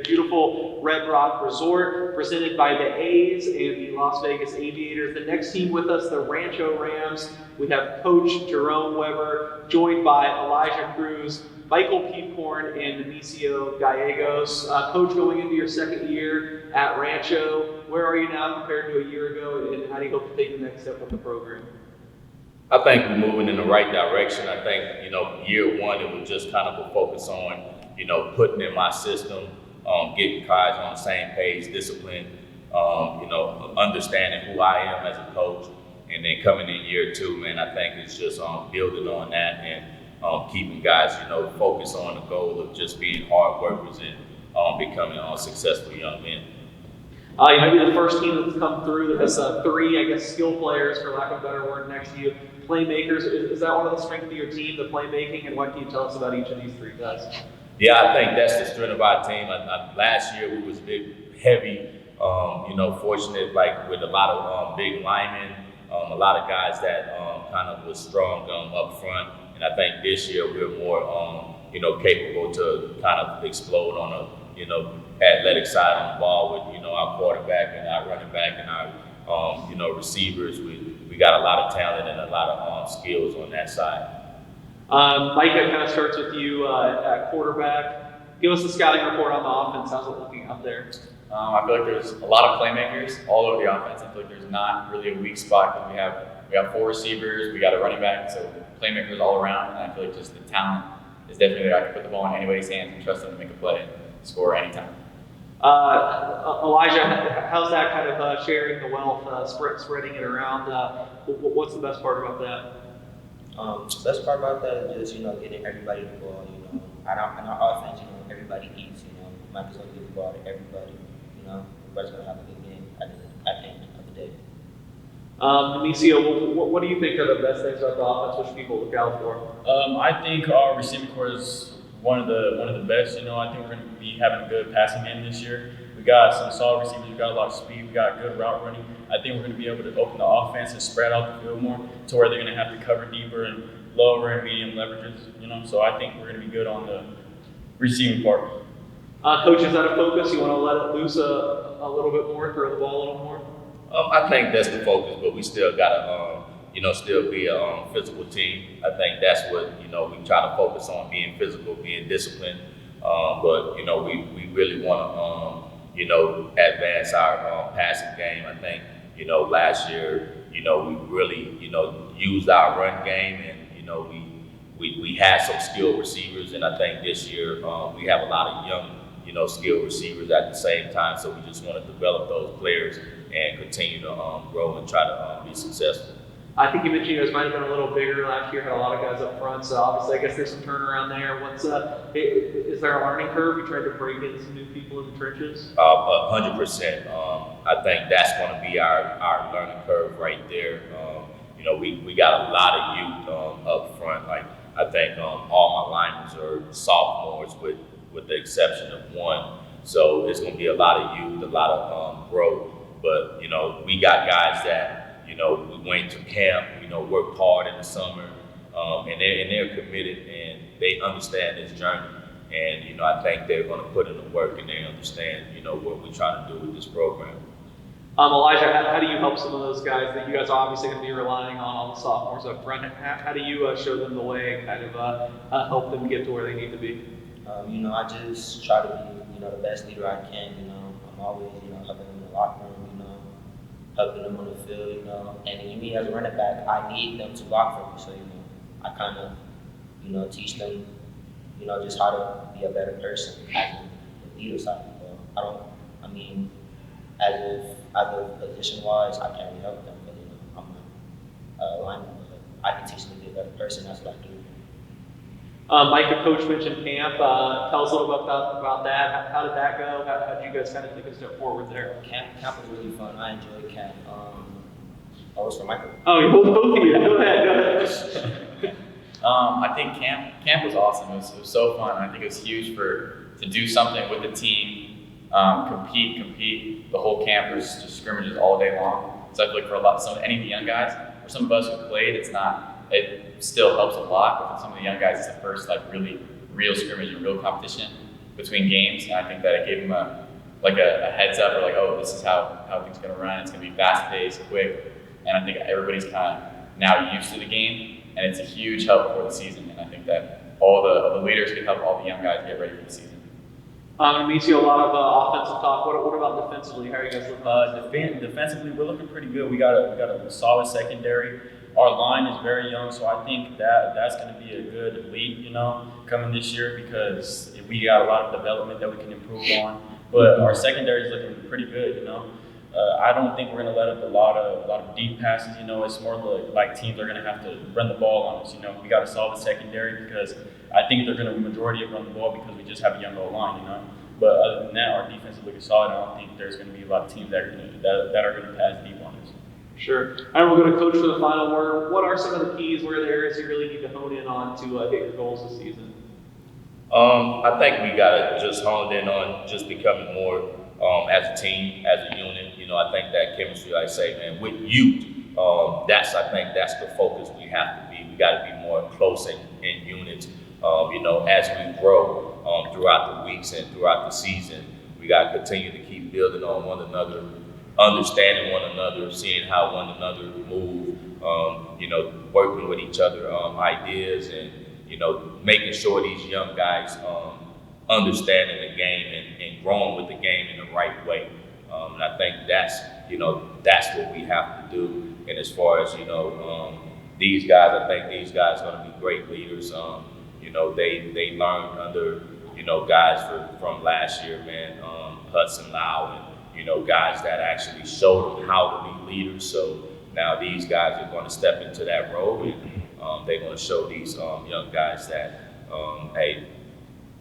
the beautiful Red Rock Resort, presented by the A's and the Las Vegas Aviators. The next team with us, the Rancho Rams. We have Coach Jerome Weber, joined by Elijah Cruz, Michael Peephorn, and Demisio Gallegos. Coach, going into your second year at Rancho, where are you now compared to a year ago, and how do you hope to take the next step with the program? I think we're moving in the right direction. I think, year one, it was just kind of a focus on, putting in my system, getting guys on the same page, discipline, understanding who I am as a coach. And then coming in year two, man, I think it's just building on that and keeping guys, focused on the goal of just being hard workers and becoming successful young men. You might be the first team that's come through that has three, skill players, for lack of a better word, next to you. Playmakers. Is that one of the strengths of your team, the playmaking? And what can you tell us about each of these three guys? Yeah, I think that's the strength of our team. Last year we was big, heavy, fortunate, like with a lot of big linemen, a lot of guys that kind of was strong up front. And I think this year we're more, capable to kind of explode on a, athletic side on the ball with, our quarterback and our running back and our, receivers. We got a lot of talent and a lot of skills on that side. Mike, it kind of starts with you at quarterback. Give us the scouting report on the offense. How's it looking out there? I feel like there's a lot of playmakers all over the offense. I feel like there's not really a weak spot. We have 4 receivers, we got a running back, so playmakers all around. And I feel like just the talent is definitely there. I can put the ball in anybody's hands and trust them to make a play and score anytime. Elijah, how's that kind of sharing the wealth, spreading it around? What's the best part about that? The best part about that is just, getting everybody the ball. In our offense, everybody eats. Might as well give the ball to everybody. Everybody's gonna have a good game at the end of the day. Demisio, what do you think are the best things about the offense? What should people look out for? I think our receiving core is one of the best. I think we're going to be having a good passing game this year. We got some solid receivers. We got a lot of speed. We got good route running. I think we're going to be able to open the offense and spread out the field more to where they're going to have to cover deeper and lower and medium leverages. So I think we're going to be good on the receiving part. Coach, is that a focus? You want to let it loose a little bit more, throw the ball a little more? I think that's the focus, but we still gotta, still be a physical team. I think that's what, we try to focus on, being physical, being disciplined. But, we really want to, advance our passing game. I think, last year, we really, used our run game and, we had some skilled receivers. And I think this year we have a lot of young, skilled receivers at the same time. So we just want to develop those players and continue to grow and try to be successful. I think you mentioned you guys might have been a little bigger last year, had a lot of guys up front, so obviously I guess there's some turnaround there. Is there a learning curve? You tried to break in some new people in the trenches? 100%. I think that's going to be our learning curve right there. We got a lot of youth up front. Like I think all my linemen are sophomores with the exception of one. So it's going to be a lot of youth, a lot of growth. But, we got guys that, we went to camp, worked hard in the summer, and they're committed and they understand this journey. And, I think they're going to put in the work and they understand, what we're trying to do with this program. Elijah, how do you help some of those guys that you guys are obviously going to be relying on, all the sophomores up front? How do you show them the way and kind of help them get to where they need to be? I just try to be, the best leader I can. I'm always, helping them in the locker room, helping them on the field, and me as a running back, I need them to block for me. So, I kind of, teach them, just how to be a better person as the leader side. As a position-wise, I can't really help them, but I'm a lineman, but I can teach them to be a better person. That's what I do. Mike, the coach mentioned camp. Tell us a little bit about that. How did that go? How did you guys kind of take a step forward there? Camp was really fun. I enjoyed camp. Oh, it's for Michael. Oh, both of you. Go ahead. I think camp was awesome. It was so fun. I think it was huge to do something with the team, compete the whole camp. There's just scrimmages all day long. So I feel like for any of the young guys, for some of us who played, it still helps a lot. But for some of the young guys, it's the first really real scrimmage and real competition between games, and I think that it gave them a heads up, or like, oh, this is how things are gonna run. It's gonna be fast paced, quick, and I think everybody's kind of now used to the game, and it's a huge help for the season. And I think that all the leaders can help all the young guys get ready for the season. Amicio, a lot of offensive talk. What about defensively? How are you guys looking? Defensively, we're looking pretty good. We got a solid secondary. Our line is very young, so I think that's going to be a good lead, you know, coming this year, because we got a lot of development that we can improve on. But our secondary is looking pretty good, you know. I don't think we're going to let up a lot of deep passes. You know, it's more like teams are going to have to run the ball on us. You know, we got a solid secondary, because I think they're going to majority of run the ball because we just have a young O-line. You know, but other than that, our defense is looking solid. I don't think there's going to be a lot of teams that are going to pass deep on us. Sure. And we'll go to Coach for the final word. What are some of the keys? What are the areas you really need to hone in on to hit your goals this season? I think we gotta just hone in on just becoming more as a team, as a unit. You know, I think that chemistry, like I say, man, with youth, I think that's the focus we have to be. We got to be more close in units. You know, as we grow throughout the weeks and throughout the season, we got to continue to keep building on one another, understanding one another, seeing how one another move. You know, working with each other, ideas, and you know, making sure these young guys understanding the game and growing with the game in the right way. And I think that's what we have to do. And as far as, you know, these guys, I think these guys are going to be great leaders. You know, they learned under, you know, guys from last year, man, Hudson Lau, and, you know, guys that actually showed them how to be leaders. So now these guys are going to step into that role, and they're going to show these young guys that, hey,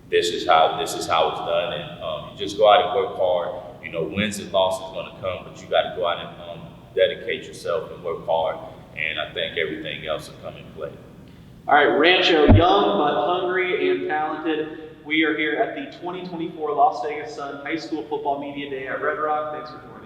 this is how it's done, and you just go out and work hard. You know, wins and losses are going to come, but you got to go out and dedicate yourself and work hard, and I think everything else will come in play. All right, Rancho, young but hungry and talented. We are here at the 2024 Las Vegas Sun High School Football Media Day at Red Rock. Thanks for joining us.